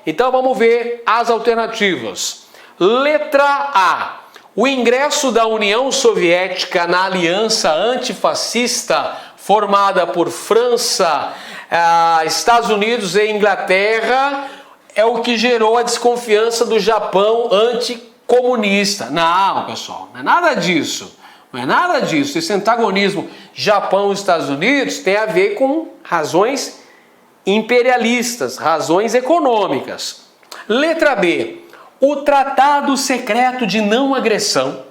Então vamos ver as alternativas. Letra A. O ingresso da União Soviética na aliança antifascista formada por França, Estados Unidos e Inglaterra é o que gerou a desconfiança do Japão anticomunista. Não, pessoal, não é nada disso. Não é nada disso. Esse antagonismo Japão e Estados Unidos tem a ver com razões imperialistas, razões econômicas. Letra B. O Tratado Secreto de Não Agressão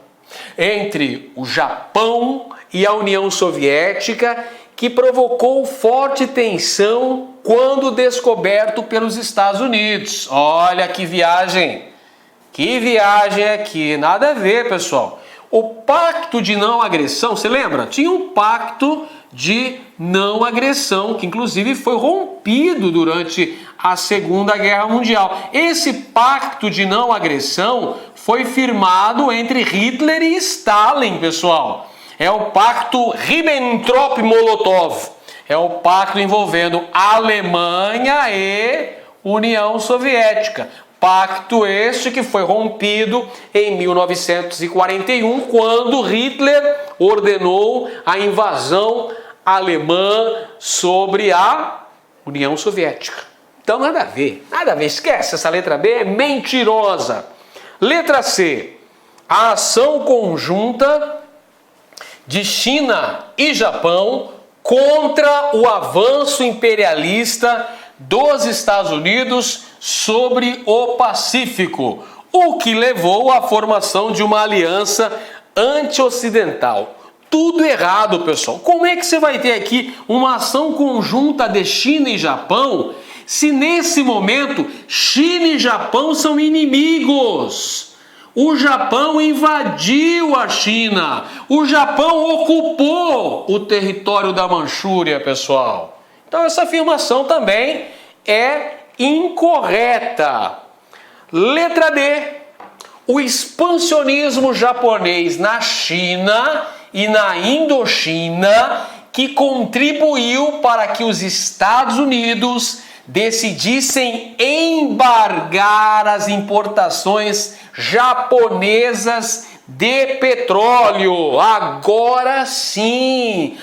entre o Japão e a União Soviética, que provocou forte tensão quando descoberto pelos Estados Unidos. Olha que viagem aqui, nada a ver, pessoal. O Pacto de Não Agressão, você lembra? Tinha um pacto de não agressão, que inclusive foi rompido durante a Segunda Guerra Mundial. Esse pacto de não agressão foi firmado entre Hitler e Stalin, pessoal. É o pacto Ribbentrop-Molotov. É o pacto envolvendo Alemanha e União Soviética. Pacto este que foi rompido em 1941, quando Hitler ordenou a invasão alemã sobre a União Soviética. Então nada a ver, esquece, essa letra B é mentirosa. Letra C. A ação conjunta de China e Japão contra o avanço imperialista dos Estados Unidos sobre o Pacífico, o que levou à formação de uma aliança anti-ocidental. Tudo errado, pessoal. Como é que você vai ter aqui uma ação conjunta de China e Japão, se nesse momento China e Japão são inimigos? O Japão invadiu a China. O Japão ocupou o território da Manchúria, pessoal. Então essa afirmação também é incorreta. Letra D. O expansionismo japonês na China e na Indochina, que contribuiu para que os Estados Unidos decidissem embargar as importações japonesas de petróleo. Agora sim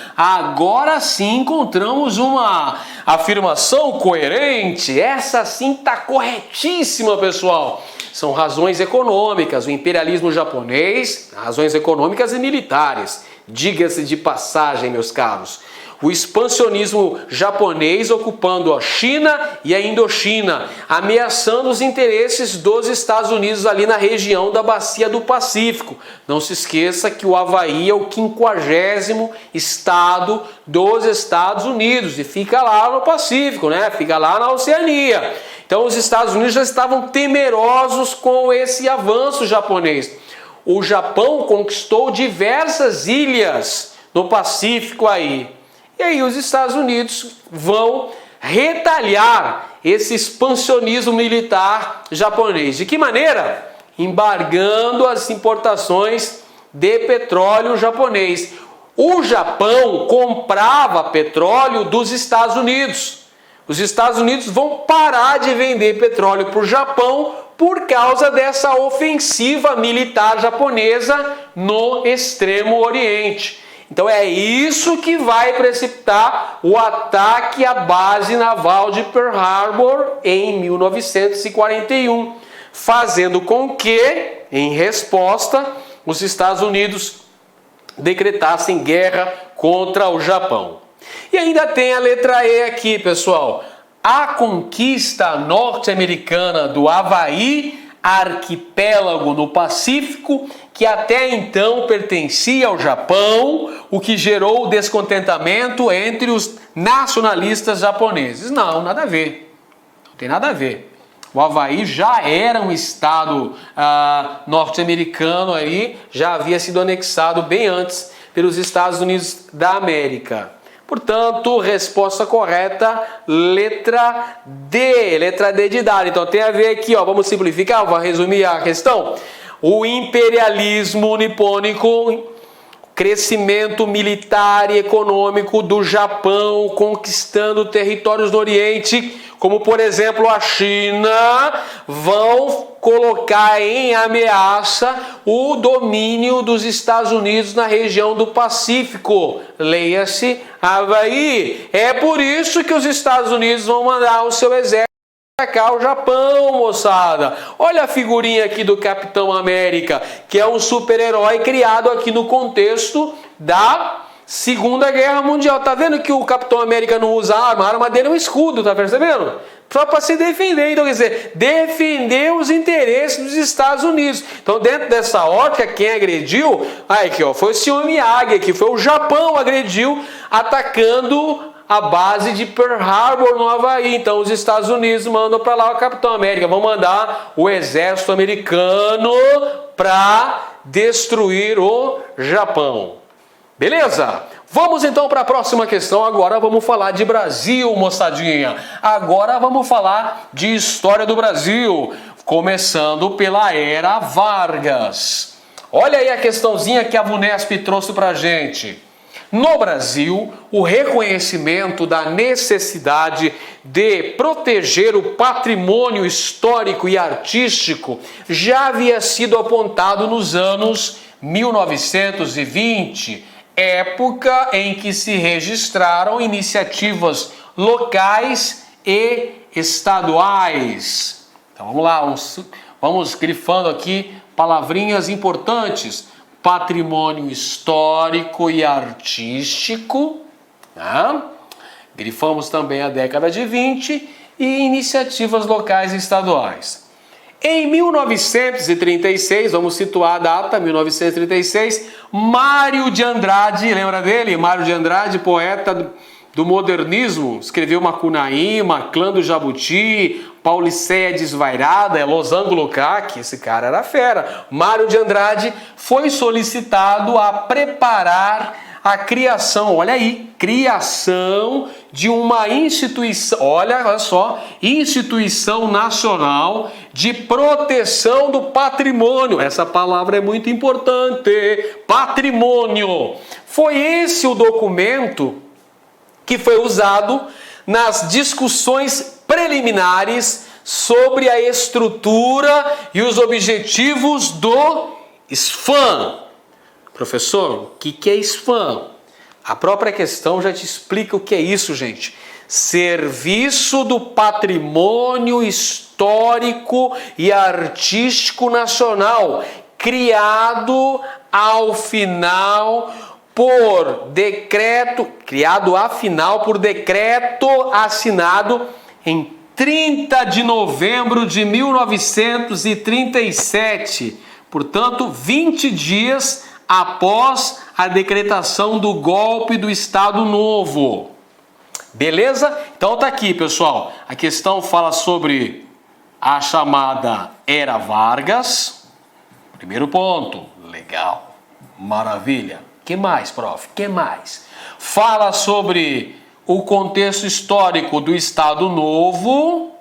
encontramos uma afirmação coerente. Essa sim está corretíssima, pessoal. São razões econômicas, o imperialismo japonês, razões econômicas e militares. Diga-se de passagem, meus caros. O expansionismo japonês ocupando a China e a Indochina, ameaçando os interesses dos Estados Unidos ali na região da Bacia do Pacífico. Não se esqueça que o Havaí é o 50º estado dos Estados Unidos e fica lá no Pacífico, né? Fica lá na Oceania. Então os Estados Unidos já estavam temerosos com esse avanço japonês. O Japão conquistou diversas ilhas no Pacífico aí. E aí os Estados Unidos vão retalhar esse expansionismo militar japonês. De que maneira? Embargando as importações de petróleo japonês. O Japão comprava petróleo dos Estados Unidos. Os Estados Unidos vão parar de vender petróleo para o Japão por causa dessa ofensiva militar japonesa no Extremo Oriente. Então é isso que vai precipitar o ataque à base naval de Pearl Harbor em 1941, fazendo com que, em resposta, os Estados Unidos decretassem guerra contra o Japão. E ainda tem a letra E aqui, pessoal. A conquista norte-americana do Havaí, arquipélago no Pacífico, que até então pertencia ao Japão, o que gerou descontentamento entre os nacionalistas japoneses. Não, nada a ver. Não tem nada a ver. O Havaí já era um estado norte-americano aí, já havia sido anexado bem antes pelos Estados Unidos da América. Portanto, resposta correta, letra D. Letra D de dado. Então tem a ver aqui, ó, vamos simplificar, vou resumir a questão. O imperialismo nipônico, crescimento militar e econômico do Japão, conquistando territórios do Oriente, como por exemplo a China, vão colocar em ameaça o domínio dos Estados Unidos na região do Pacífico. Leia-se Havaí. É por isso que os Estados Unidos vão mandar o seu exército atacar o Japão, moçada. Olha a figurinha aqui do Capitão América, que é um super-herói criado aqui no contexto da Segunda Guerra Mundial. Tá vendo que o Capitão América não usa arma? A arma dele é um escudo, tá percebendo? Só para se defender. Então, quer dizer, defender os interesses dos Estados Unidos. Então, dentro dessa ótica, quem agrediu, aqui, ó, foi o Senhor Miyagi, que foi o Japão agrediu, atacando a base de Pearl Harbor no Havaí. Então os Estados Unidos mandam para lá o Capitão América, vão mandar o exército americano para destruir o Japão. Beleza? Vamos então para a próxima questão. Agora vamos falar de Brasil, moçadinha. Agora vamos falar de história do Brasil, começando pela Era Vargas. Olha aí a questãozinha que a VUNESP trouxe para a gente. No Brasil, o reconhecimento da necessidade de proteger o patrimônio histórico e artístico já havia sido apontado nos anos 1920, época em que se registraram iniciativas locais e estaduais. Então vamos lá, vamos grifando aqui palavrinhas importantes. Patrimônio histórico e artístico, né? Grifamos também a década de 20 e iniciativas locais e estaduais. Em 1936, vamos situar a data, 1936, Mário de Andrade, lembra dele? Mário de Andrade, poeta do modernismo, escreveu Macunaíma, Clã do Jabuti, Pauliceia Desvairada, Losango Lukács, esse cara era fera. Mário de Andrade foi solicitado a preparar a criação, olha aí, criação de uma instituição, olha só, Instituição Nacional de Proteção do Patrimônio. Essa palavra é muito importante, patrimônio. Foi esse o documento que foi usado nas discussões preliminares sobre a estrutura e os objetivos do SFAM. Professor, o que é SFAM? A própria questão já te explica o que é isso, gente. Serviço do Patrimônio Histórico e Artístico Nacional, criado ao final por decreto, assinado em 30 de novembro de 1937, portanto, 20 dias após a decretação do golpe do Estado Novo. Beleza? Então tá aqui, pessoal. A questão fala sobre a chamada Era Vargas. Primeiro ponto. Legal. Maravilha. Que mais, prof? Que mais? Fala sobre o contexto histórico do Estado Novo.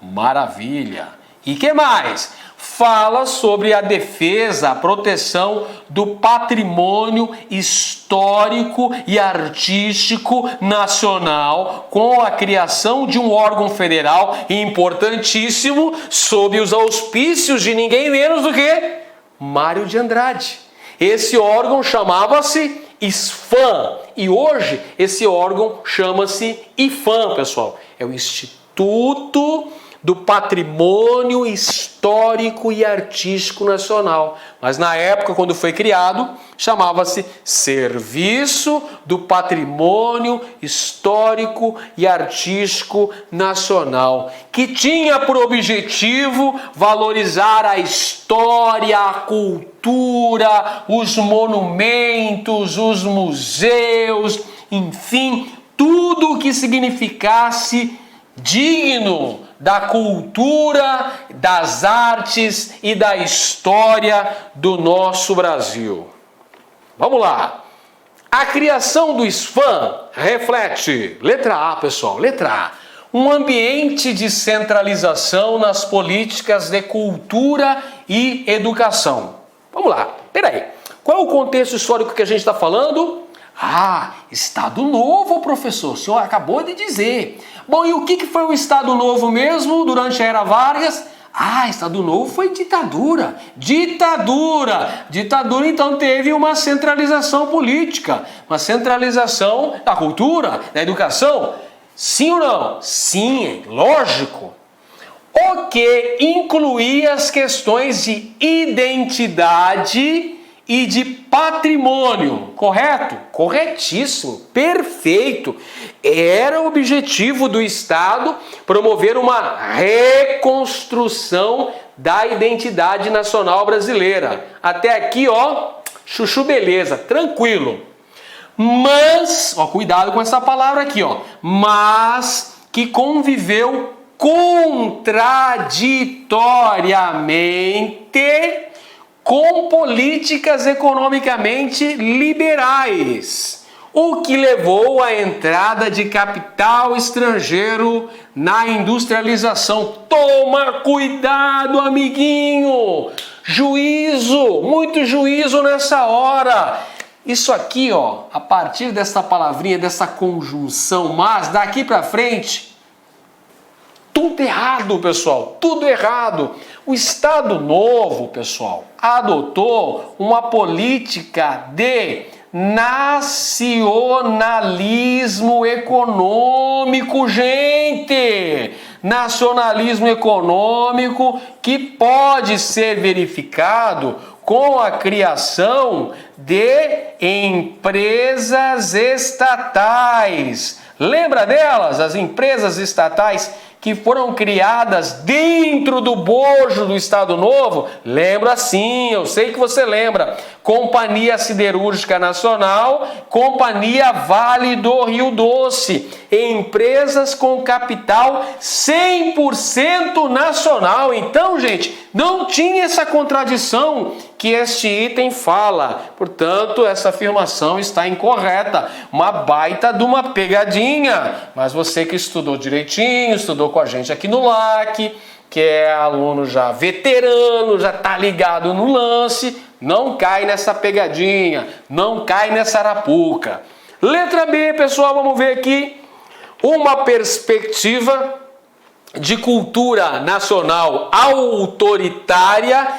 Maravilha. E que mais? Fala sobre a defesa, a proteção do patrimônio histórico e artístico nacional com a criação de um órgão federal importantíssimo sob os auspícios de ninguém menos do que Mário de Andrade. Esse órgão chamava-se SFAM e hoje esse órgão chama-se IFAM, pessoal. É o Instituto do Patrimônio Histórico e Artístico Nacional. Mas na época, quando foi criado, chamava-se Serviço do Patrimônio Histórico e Artístico Nacional, que tinha por objetivo valorizar a história, a cultura, os monumentos, os museus, enfim, tudo o que significasse digno da cultura, das artes e da história do nosso Brasil. Vamos lá. A criação do SFAM reflete, letra A, pessoal, letra A, um ambiente de centralização nas políticas de cultura e educação. Vamos lá, peraí. Qual é o contexto histórico que a gente está falando? Ah, Estado Novo, professor, o senhor acabou de dizer. Bom, e o que foi o Estado Novo mesmo durante a Era Vargas? Ah, Estado Novo foi ditadura. Ditadura! Ditadura, então, teve uma centralização política, uma centralização da cultura, da educação. Sim ou não? Sim, lógico. O que incluía as questões de identidade e de patrimônio, correto? Corretíssimo, perfeito. Era o objetivo do Estado promover uma reconstrução da identidade nacional brasileira. Até aqui, ó, chuchu beleza, tranquilo. Mas, ó, cuidado com essa palavra aqui, ó. Mas que conviveu contraditoriamente com políticas economicamente liberais, o que levou à entrada de capital estrangeiro na industrialização. Toma cuidado, amiguinho! Juízo, muito juízo nessa hora. Isso aqui, ó, a partir dessa palavrinha, dessa conjunção, mas daqui para frente, tudo errado, pessoal, tudo errado. O Estado Novo, pessoal, adotou uma política de nacionalismo econômico, gente! Nacionalismo econômico que pode ser verificado com a criação de empresas estatais. Lembra delas? As empresas estatais que foram criadas dentro do bojo do Estado Novo? Lembra sim, eu sei que você lembra. Companhia Siderúrgica Nacional, Companhia Vale do Rio Doce. Empresas com capital 100% nacional. Então, gente, não tinha essa contradição que este item fala. Portanto, essa afirmação está incorreta. Uma baita de uma pegadinha. Mas você que estudou direitinho, estudou com a gente aqui no LAC, que é aluno já veterano, já está ligado no lance, não cai nessa pegadinha, não cai nessa arapuca. Letra B, pessoal, vamos ver aqui. Uma perspectiva de cultura nacional autoritária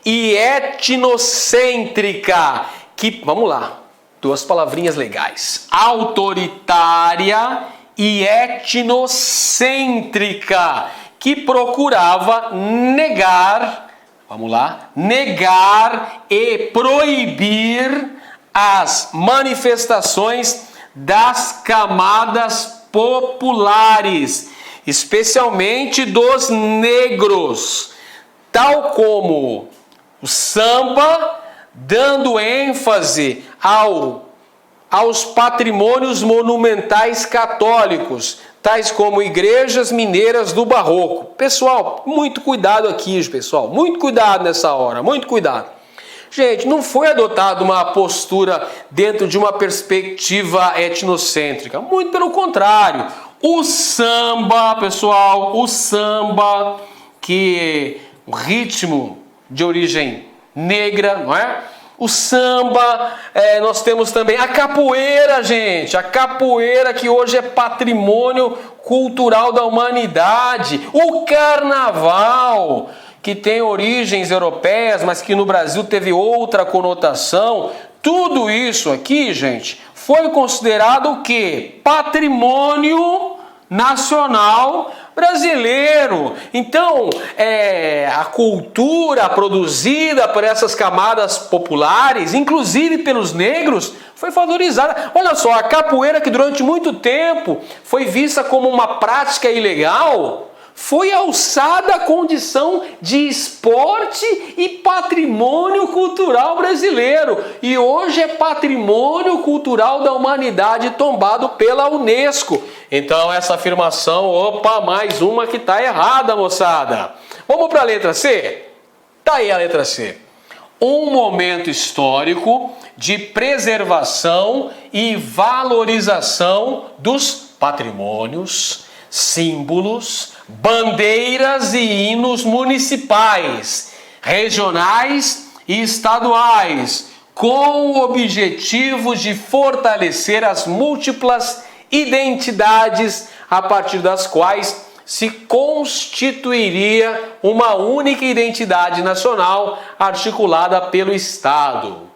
e etnocêntrica, que, vamos lá, duas palavrinhas legais, autoritária e etnocêntrica, que procurava negar, vamos lá, negar e proibir as manifestações das camadas populares, especialmente dos negros, tal como o samba, dando ênfase aos patrimônios monumentais católicos, tais como igrejas mineiras do Barroco. Pessoal, muito cuidado aqui, pessoal, muito cuidado nessa hora, muito cuidado. Gente, não foi adotada uma postura dentro de uma perspectiva etnocêntrica, muito pelo contrário. O samba, pessoal, o samba, que é um ritmo de origem negra, não é? O samba, nós temos também a capoeira, gente, a capoeira que hoje é patrimônio cultural da humanidade, o carnaval, que tem origens europeias, mas que no Brasil teve outra conotação. Tudo isso aqui, gente, foi considerado o quê? Patrimônio nacional brasileiro. Então, a cultura produzida por essas camadas populares, inclusive pelos negros, foi valorizada. Olha só, a capoeira, que durante muito tempo foi vista como uma prática ilegal, foi alçada à condição de esporte e patrimônio cultural brasileiro. E hoje é patrimônio cultural da humanidade tombado pela Unesco. Então essa afirmação, opa, mais uma que está errada, moçada. Vamos para a letra C? Tá aí a letra C. Um momento histórico de preservação e valorização dos patrimônios, símbolos, bandeiras e hinos municipais, regionais e estaduais, com o objetivo de fortalecer as múltiplas identidades a partir das quais se constituiria uma única identidade nacional articulada pelo Estado.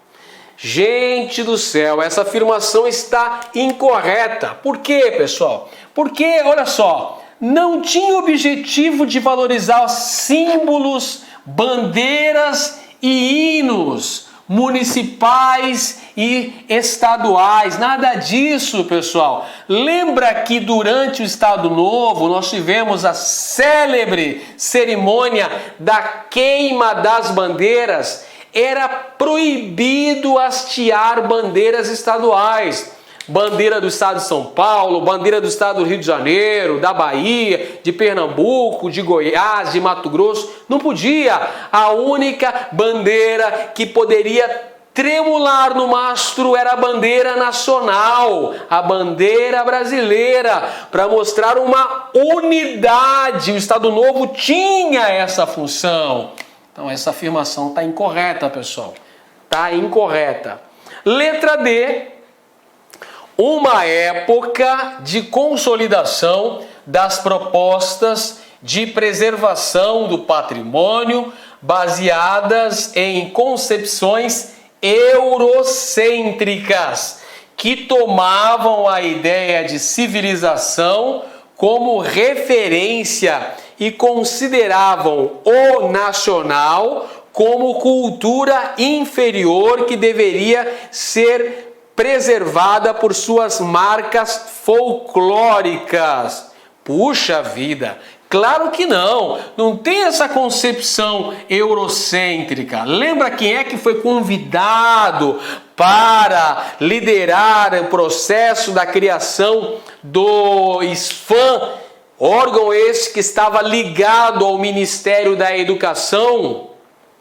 Gente do céu, essa afirmação está incorreta. Por quê, pessoal? Porque, olha só, não tinha objetivo de valorizar os símbolos, bandeiras e hinos municipais e estaduais, nada disso, pessoal. Lembra que durante o Estado Novo nós tivemos a célebre cerimônia da queima das bandeiras? Era proibido hastear bandeiras estaduais. Bandeira do estado de São Paulo, bandeira do estado do Rio de Janeiro, da Bahia, de Pernambuco, de Goiás, de Mato Grosso. Não podia. A única bandeira que poderia tremular no mastro era a bandeira nacional, a bandeira brasileira, para mostrar uma unidade. O Estado Novo tinha essa função. Então essa afirmação está incorreta, pessoal. Está incorreta. Letra D. Uma época de consolidação das propostas de preservação do patrimônio baseadas em concepções eurocêntricas que tomavam a ideia de civilização como referência e consideravam o nacional como cultura inferior que deveria ser preservada por suas marcas folclóricas. Puxa vida, claro que não tem essa concepção eurocêntrica. Lembra quem é que foi convidado para liderar o processo da criação do SFAM, órgão esse que estava ligado ao Ministério da Educação?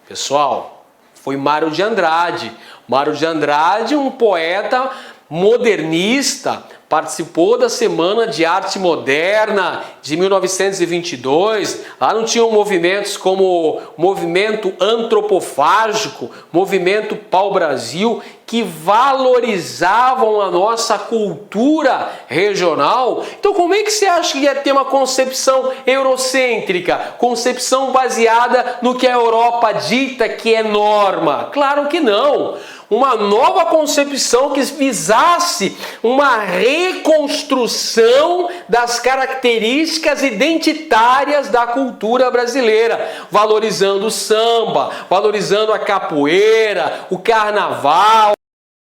Pessoal, foi Mário de Andrade. Mário de Andrade, um poeta modernista, participou da Semana de Arte Moderna de 1922. Lá não tinham movimentos como movimento antropofágico, movimento pau-brasil, que valorizavam a nossa cultura regional. Então como é que você acha que ia ter uma concepção eurocêntrica? Concepção baseada no que a Europa dita que é norma? Claro que não. Uma nova concepção que visasse uma reconstrução das características identitárias da cultura brasileira, valorizando o samba, valorizando a capoeira, o carnaval,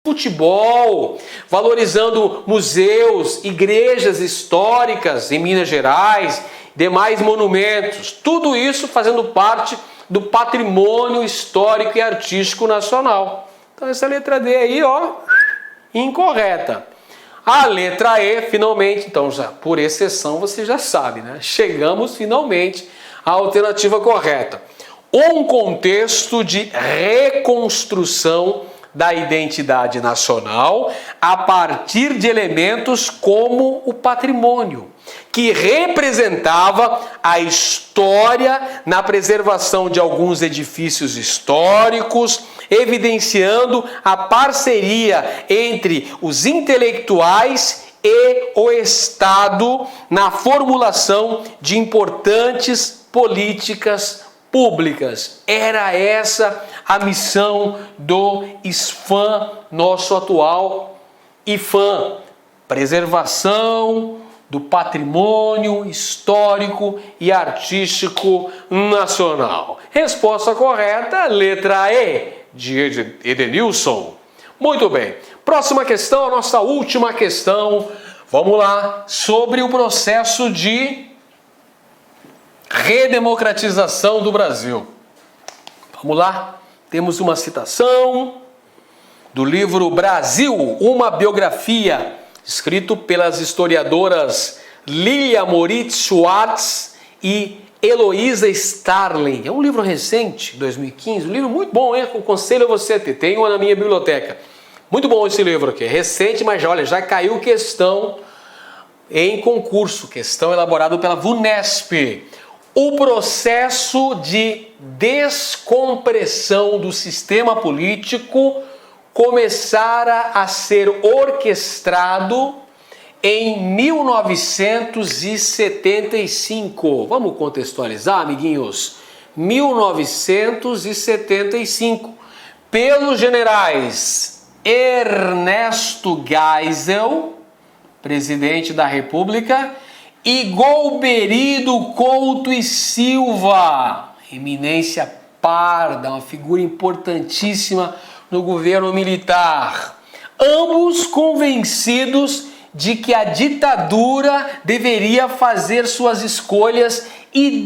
futebol, valorizando museus, igrejas históricas em Minas Gerais, demais monumentos, tudo isso fazendo parte do patrimônio histórico e artístico nacional. Então essa letra D aí, ó, incorreta. A letra E, finalmente, então já por exceção você já sabe, né? Chegamos finalmente à alternativa correta. Um contexto de reconstrução da identidade nacional a partir de elementos como o patrimônio, que representava a história na preservação de alguns edifícios históricos, evidenciando a parceria entre os intelectuais e o Estado na formulação de importantes políticas públicas. Era essa a missão do SFAM, nosso atual IFAM, preservação do patrimônio histórico e artístico nacional. Resposta correta, letra E, de Edenilson. Muito bem. Próxima questão, a nossa última questão. Vamos lá, sobre o processo de redemocratização do Brasil. Vamos lá, temos uma citação do livro Brasil, uma biografia, escrito pelas historiadoras Lilia Moritz Schwartz e Heloísa Starling. É um livro recente, 2015, um livro muito bom, hein? Aconselho a você a ter, tem uma na minha biblioteca. Muito bom esse livro aqui, é recente, mas olha, já caiu questão em concurso, questão elaborada pela VUNESP. O processo de descompressão do sistema político começara a ser orquestrado em 1975. Vamos contextualizar, amiguinhos? 1975, pelos generais Ernesto Geisel, presidente da República, e Golbery Couto e Silva, eminência parda, uma figura importantíssima no governo militar. Ambos convencidos de que a ditadura deveria fazer suas escolhas e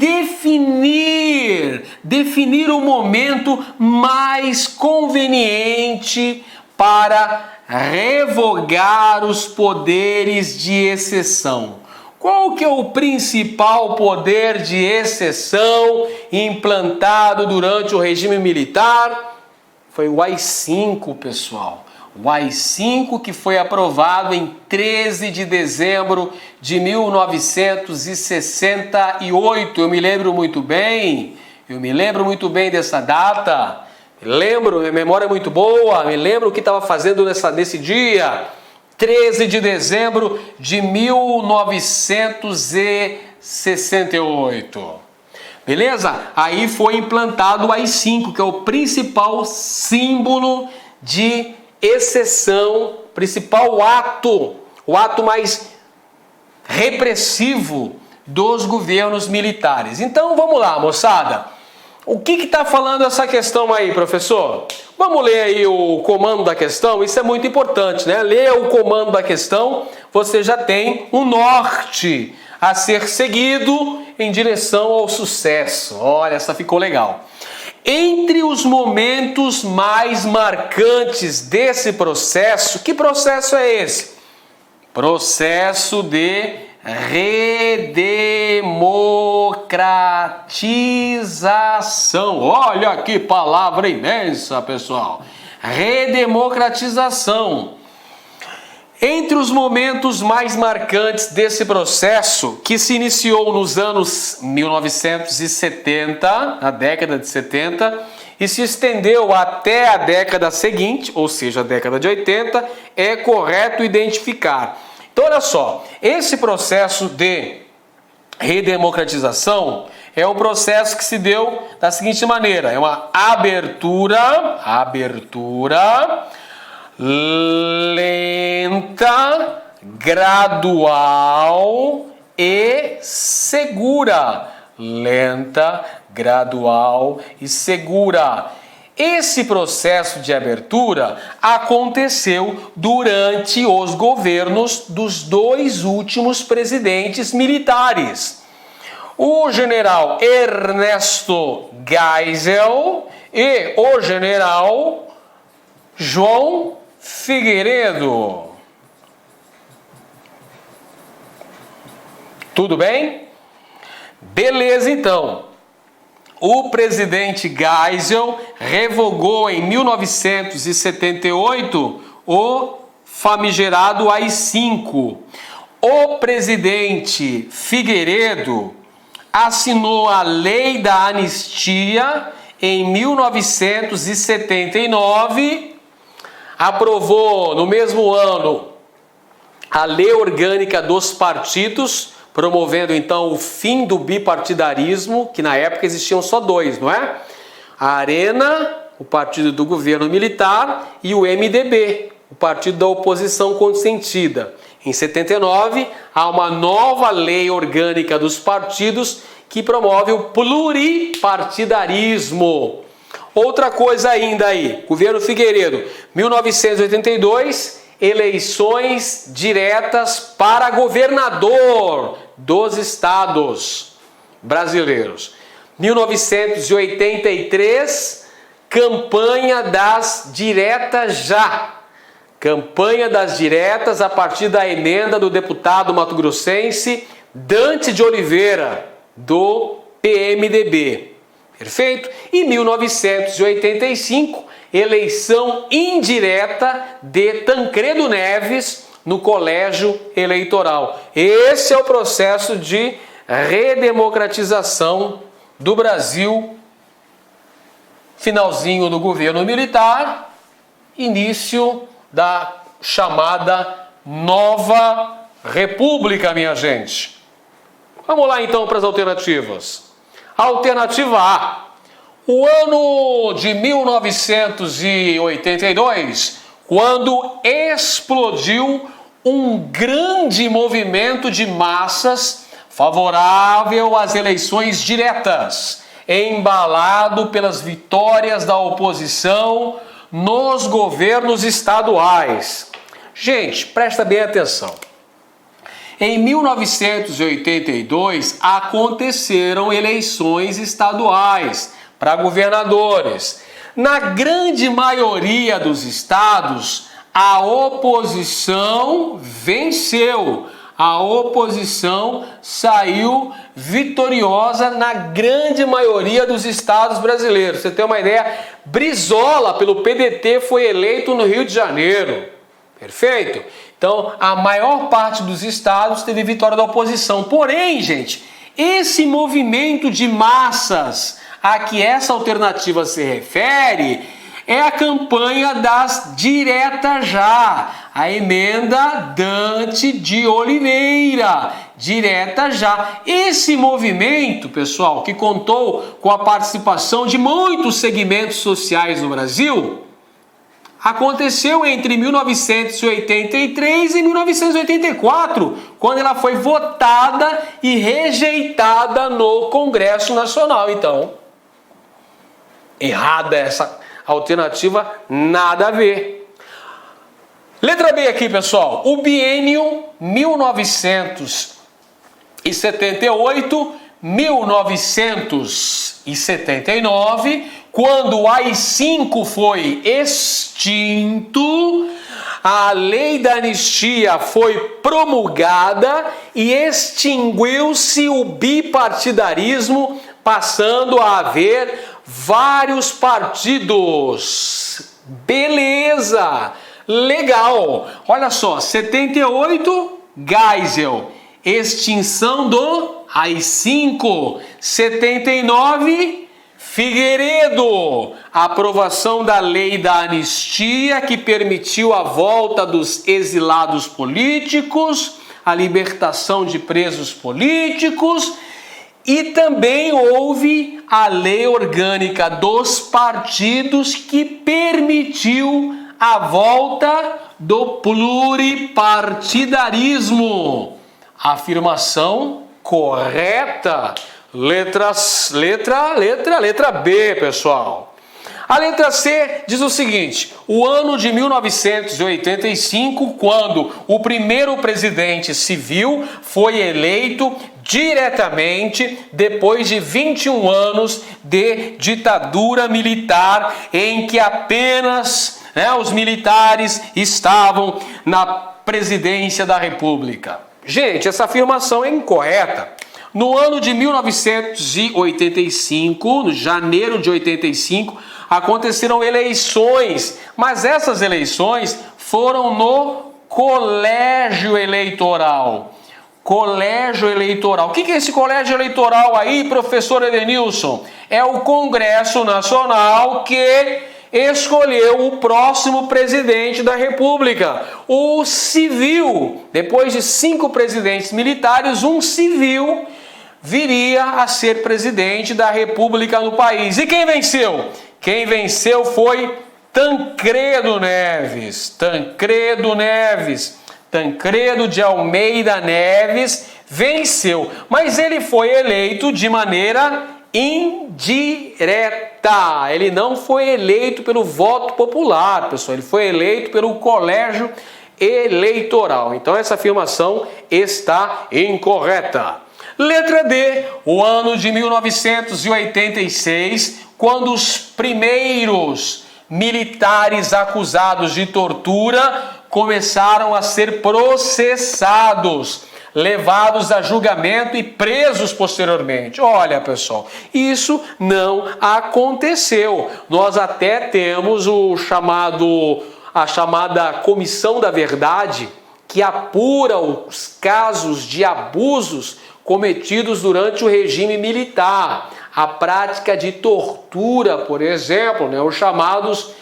definir o momento mais conveniente para revogar os poderes de exceção. Qual que é o principal poder de exceção implantado durante o regime militar? Foi o AI-5, pessoal. O AI-5, que foi aprovado em 13 de dezembro de 1968. Eu me lembro muito bem dessa data. Minha memória é muito boa, me lembro o que estava fazendo nesse dia. 13 de dezembro de 1968. Beleza? Aí foi implantado o AI-5, que é o principal símbolo de exceção, principal ato, o ato mais repressivo dos governos militares. Então vamos lá, moçada. O que está falando essa questão aí, professor? Vamos ler aí o comando da questão, isso é muito importante, né? Ler o comando da questão, você já tem um norte a ser seguido em direção ao sucesso. Olha, essa ficou legal. Entre os momentos mais marcantes desse processo, que processo é esse? Processo de redemocratização. Olha que palavra imensa, pessoal. Redemocratização. Entre os momentos mais marcantes desse processo, que se iniciou nos anos 1970, na década de 70, e se estendeu até a década seguinte, ou seja, a década de 80, é correto identificar. Então, olha só, esse processo de redemocratização é um processo que se deu da seguinte maneira: é uma abertura lenta, gradual e segura. Lenta, gradual e segura. Esse processo de abertura aconteceu durante os governos dos dois últimos presidentes militares, o general Ernesto Geisel e o general João Figueiredo. Tudo bem? Beleza, então. O presidente Geisel revogou em 1978 o famigerado AI-5. O presidente Figueiredo assinou a Lei da Anistia em 1979, aprovou no mesmo ano a Lei Orgânica dos Partidos, promovendo então o fim do bipartidarismo, que na época existiam só dois, não é? A Arena, o partido do governo militar, e o MDB, o partido da oposição consentida. Em 79, há uma nova lei orgânica dos partidos que promove o pluripartidarismo. Outra coisa ainda aí, governo Figueiredo, 1982, eleições diretas para governador dos estados brasileiros. 1983, campanha das diretas já. Campanha das diretas a partir da emenda do deputado mato-grossense Dante de Oliveira, do PMDB. Perfeito? E 1985, eleição indireta de Tancredo Neves no colégio eleitoral. Esse é o processo de redemocratização do Brasil, finalzinho do governo militar, início da chamada Nova República, minha gente. Vamos lá então para as alternativas. Alternativa A. O ano de 1982, quando explodiu um grande movimento de massas favorável às eleições diretas, embalado pelas vitórias da oposição nos governos estaduais. Gente, presta bem atenção. Em 1982, aconteceram eleições estaduais para governadores. Na grande maioria dos estados, a oposição venceu. A oposição saiu vitoriosa na grande maioria dos estados brasileiros. Você tem uma ideia? Brizola, pelo PDT, foi eleito no Rio de Janeiro. Perfeito? Então, a maior parte dos estados teve vitória da oposição. Porém, gente, esse movimento de massas a que essa alternativa se refere é a campanha das diretas já, a emenda Dante de Oliveira, direta já. Esse movimento, pessoal, que contou com a participação de muitos segmentos sociais no Brasil, aconteceu entre 1983 e 1984, quando ela foi votada e rejeitada no Congresso Nacional. Então, errada essa alternativa, nada a ver. Letra B aqui, pessoal. O biênio 1978-1979, quando o AI-5 foi extinto, a lei da anistia foi promulgada e extinguiu-se o bipartidarismo, passando a haver vários partidos. Beleza, legal. Olha só, 78, Geisel, extinção do AI-5. 79, Figueiredo, aprovação da lei da anistia que permitiu a volta dos exilados políticos, a libertação de presos políticos. E também houve a lei orgânica dos partidos que permitiu a volta do pluripartidarismo. Afirmação correta. Letra B, pessoal. A letra C diz o seguinte: o ano de 1985, quando o primeiro presidente civil foi eleito diretamente depois de 21 anos de ditadura militar, em que apenas os militares estavam na presidência da República. Gente, essa afirmação é incorreta. No ano de 1985, no janeiro de 85, aconteceram eleições, mas essas eleições foram no colégio eleitoral. Colégio eleitoral. O que é esse colégio eleitoral aí, professor Edenilson? É o Congresso Nacional que escolheu o próximo presidente da República. O civil, depois de 5 presidentes militares, um civil viria a ser presidente da República no país. E quem venceu? Quem venceu foi Tancredo Neves. Tancredo de Almeida Neves venceu, mas ele foi eleito de maneira indireta. Ele não foi eleito pelo voto popular, pessoal. Ele foi eleito pelo colégio eleitoral. Então essa afirmação está incorreta. Letra D, o ano de 1986, quando os primeiros militares acusados de tortura começaram a ser processados, levados a julgamento e presos posteriormente. Olha, pessoal, isso não aconteceu. Nós até temos a chamada Comissão da Verdade, que apura os casos de abusos cometidos durante o regime militar, a prática de tortura, por exemplo, os chamados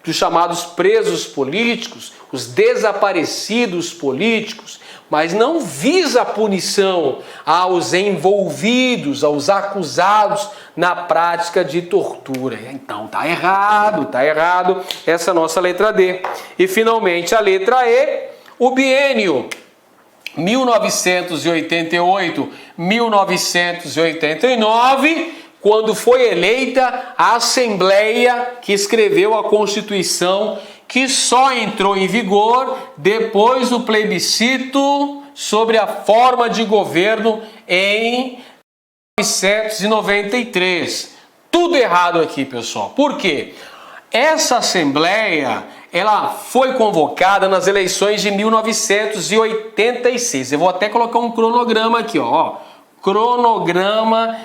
dos chamados presos políticos, os desaparecidos políticos, mas não visa a punição aos envolvidos, aos acusados na prática de tortura. Então tá errado. Essa é a nossa letra D. E finalmente a letra E, o biênio 1988-1989, quando foi eleita a Assembleia que escreveu a Constituição, que só entrou em vigor depois do plebiscito sobre a forma de governo em 1993. Tudo errado aqui, pessoal. Por quê? Essa Assembleia, ela foi convocada nas eleições de 1986. Eu vou até colocar um cronograma aqui, ó. Cronograma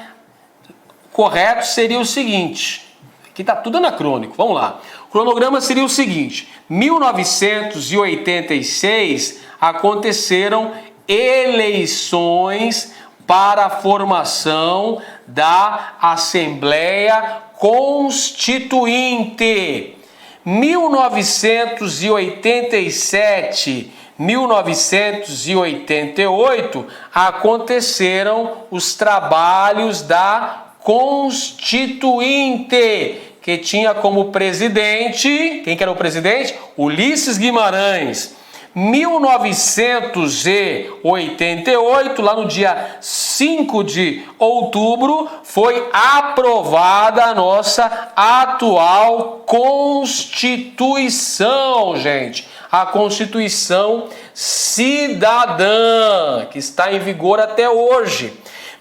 correto seria o seguinte. Aqui tá tudo anacrônico. Vamos lá. O cronograma seria o seguinte: 1986 aconteceram eleições para a formação da Assembleia Constituinte. 1987, 1988 aconteceram os trabalhos da Constituinte, que tinha como presidente, quem que era o presidente? Ulisses Guimarães. 1988, lá no dia 5 de outubro, foi aprovada a nossa atual Constituição, gente. A Constituição Cidadã, que está em vigor até hoje.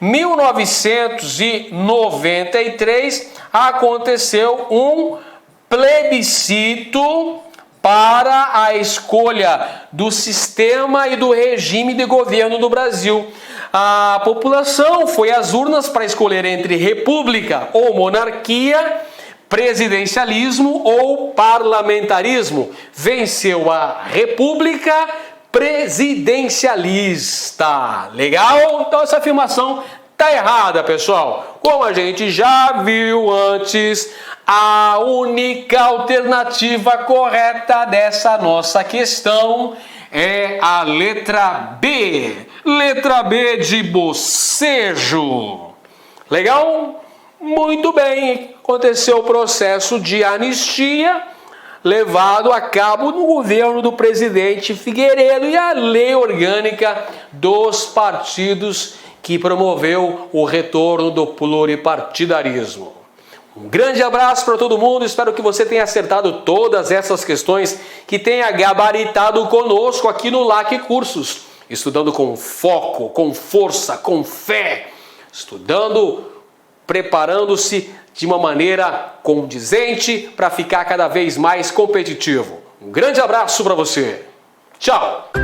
1993 aconteceu um plebiscito para a escolha do sistema e do regime de governo do Brasil. A população foi às urnas para escolher entre república ou monarquia, presidencialismo ou parlamentarismo. Venceu a república presidencialista. Legal? Então essa afirmação tá errada, pessoal. Como a gente já viu antes, a única alternativa correta dessa nossa questão é a letra B. Letra B de bocejo. Legal? Muito bem. Aconteceu o processo de anistia levado a cabo no governo do presidente Figueiredo e a lei orgânica dos partidos que promoveu o retorno do pluripartidarismo. Um grande abraço para todo mundo, espero que você tenha acertado todas essas questões, que tenha gabaritado conosco aqui no LAC Cursos, estudando com foco, com força, com fé, estudando, preparando-se de uma maneira condizente para ficar cada vez mais competitivo. Um grande abraço para você. Tchau!